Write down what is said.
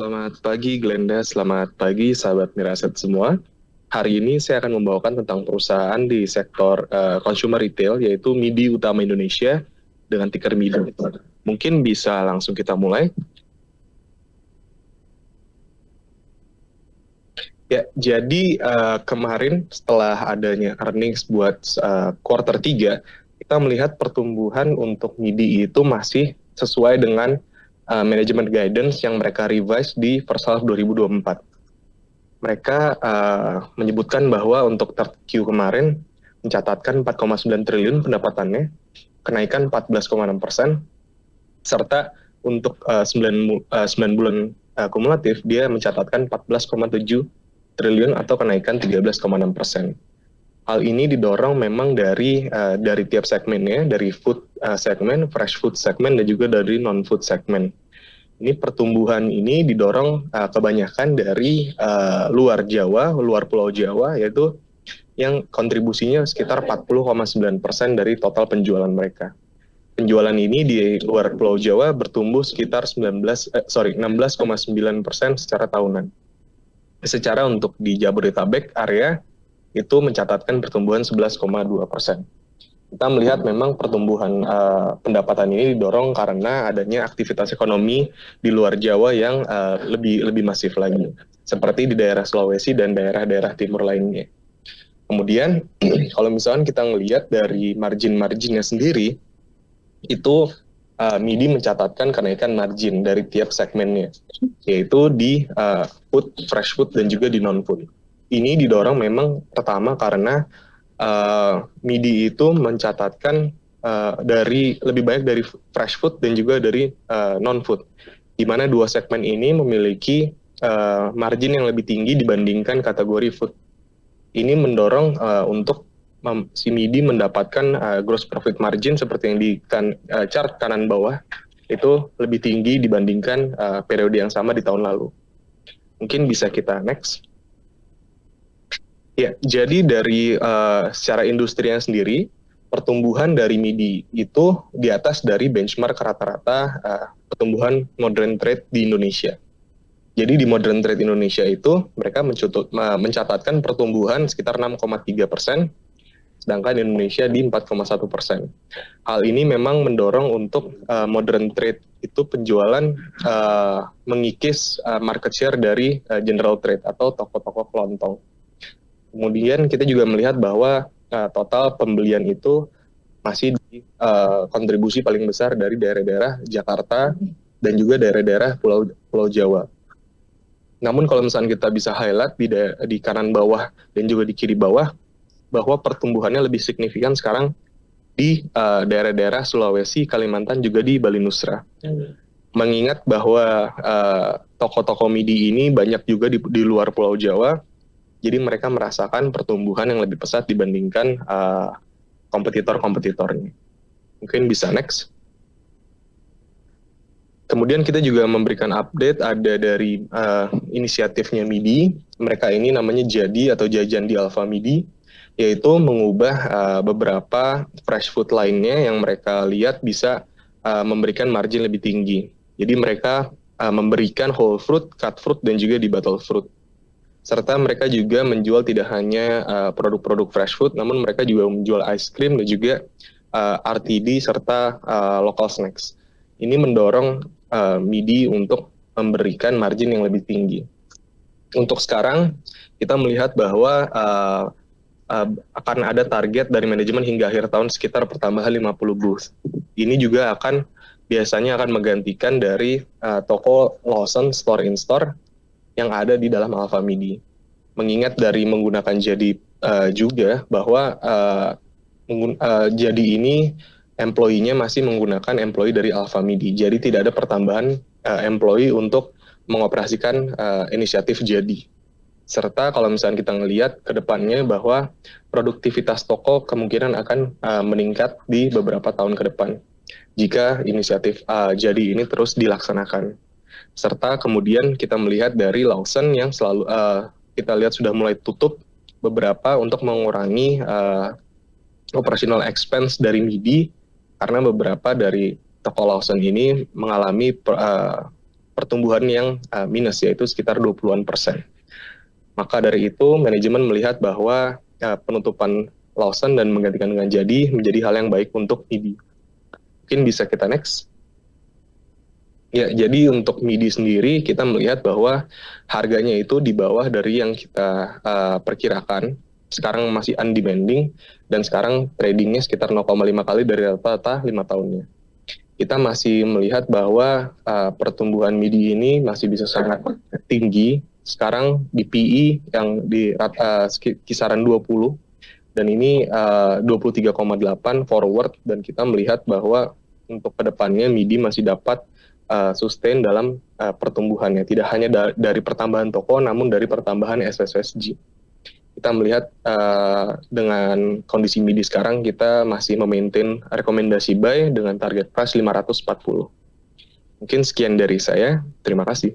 Selamat pagi Glenda, selamat pagi sahabat Miraset semua. Hari ini saya akan membawakan tentang perusahaan di sektor consumer retail, yaitu MIDI Utama Indonesia dengan ticker MIDI. Mungkin bisa langsung kita mulai. Ya, jadi kemarin setelah adanya earnings buat quarter 3, kita melihat pertumbuhan untuk MIDI itu masih sesuai dengan management guidance yang mereka revise di first half 2024. Mereka menyebutkan bahwa untuk third Q kemarin mencatatkan 4,9 triliun pendapatannya, kenaikan 14,6%, serta untuk 9 bulan kumulatif dia mencatatkan 14,7 triliun atau kenaikan 13,6%. Hal ini didorong memang dari tiap segmennya, dari food segmen, fresh food segmen, dan juga dari non-food segmen. Ini pertumbuhan ini didorong kebanyakan dari luar Jawa, luar Pulau Jawa, yaitu yang kontribusinya sekitar 40,9% dari total penjualan mereka. Penjualan ini di luar Pulau Jawa bertumbuh sekitar 16,9% secara tahunan. Secara untuk di Jabodetabek area itu mencatatkan pertumbuhan 11,2%. Kita melihat memang pertumbuhan pendapatan ini didorong karena adanya aktivitas ekonomi di luar Jawa yang lebih masif lagi, seperti di daerah Sulawesi dan daerah-daerah timur lainnya. Kemudian kalau misalnya kita ngelihat dari margin-marginnya sendiri, itu MIDI mencatatkan kenaikan margin dari tiap segmennya, yaitu di food, fresh food, dan juga di non-food. Ini didorong memang pertama karena MIDI itu mencatatkan dari lebih banyak dari fresh food dan juga dari non-food, di mana dua segmen ini memiliki margin yang lebih tinggi dibandingkan kategori food. Ini mendorong untuk si MIDI mendapatkan gross profit margin seperti yang di chart kanan bawah, itu lebih tinggi dibandingkan periode yang sama di tahun lalu. Mungkin bisa kita next. Ya, jadi dari secara industrinya sendiri, pertumbuhan dari MIDI itu di atas dari benchmark rata-rata pertumbuhan modern trade di Indonesia. Jadi di modern trade Indonesia itu mereka mencatatkan pertumbuhan sekitar 6,3%, sedangkan Indonesia di 4,1%. Hal ini memang mendorong untuk modern trade itu penjualan mengikis market share dari general trade atau toko-toko kelontong. Kemudian kita juga melihat bahwa total pembelian itu masih di kontribusi paling besar dari daerah-daerah Jakarta dan juga daerah-daerah Pulau Jawa. Namun kalau misalnya kita bisa highlight di kanan bawah dan juga di kiri bawah, bahwa pertumbuhannya lebih signifikan sekarang di daerah-daerah Sulawesi, Kalimantan, juga di Bali Nusra. Mengingat bahwa toko-toko MIDI ini banyak juga di luar Pulau Jawa, jadi mereka merasakan pertumbuhan yang lebih pesat dibandingkan kompetitor-kompetitornya. Mungkin bisa next. Kemudian kita juga memberikan update ada dari inisiatifnya MIDI. Mereka ini namanya Jadi atau Jajan di Alfa MIDI, yaitu mengubah beberapa fresh food lainnya yang mereka lihat bisa memberikan margin lebih tinggi. Jadi mereka memberikan whole fruit, cut fruit, dan juga di bottle fruit. Serta mereka juga menjual tidak hanya produk-produk fresh food, namun mereka juga menjual ice cream dan juga RTD serta local snacks. Ini mendorong MIDI untuk memberikan margin yang lebih tinggi. Untuk sekarang, kita melihat bahwa akan ada target dari manajemen hingga akhir tahun sekitar pertambahan 50 booth. Ini juga biasanya akan menggantikan dari toko Lawson store in store yang ada di dalam Alfa MIDI. Mengingat dari menggunakan Jadi juga bahwa Jadi ini employee-nya masih menggunakan employee dari Alfa MIDI. Jadi tidak ada pertambahan employee untuk mengoperasikan inisiatif Jadi. Serta kalau misalnya kita ngelihat ke depannya bahwa produktivitas toko kemungkinan akan meningkat di beberapa tahun ke depan jika inisiatif Jadi ini terus dilaksanakan. Serta kemudian kita melihat dari Lawson yang selalu kita lihat sudah mulai tutup beberapa untuk mengurangi operational expense dari MIDI, karena beberapa dari toko Lawson ini mengalami pertumbuhan yang minus, yaitu sekitar 20-an%. Maka dari itu, manajemen melihat bahwa penutupan Lawson dan menggantikan dengan jadi menjadi hal yang baik untuk MIDI. Mungkin bisa kita next. Ya, jadi untuk MIDI sendiri kita melihat bahwa harganya itu di bawah dari yang kita perkirakan. Sekarang masih undemanding dan sekarang tradingnya sekitar 0,5 kali dari rata-rata 5 tahunnya. Kita masih melihat bahwa pertumbuhan MIDI ini masih bisa sangat tinggi. Sekarang di PE yang di kisaran 20 dan ini 23,8 forward, dan kita melihat bahwa untuk kedepannya MIDI masih dapat sustain dalam pertumbuhannya, tidak hanya dari pertambahan toko namun dari pertambahan SSSG. Kita melihat dengan kondisi MIDI sekarang kita masih memaintain rekomendasi buy dengan target price 540. Mungkin sekian dari saya, terima kasih.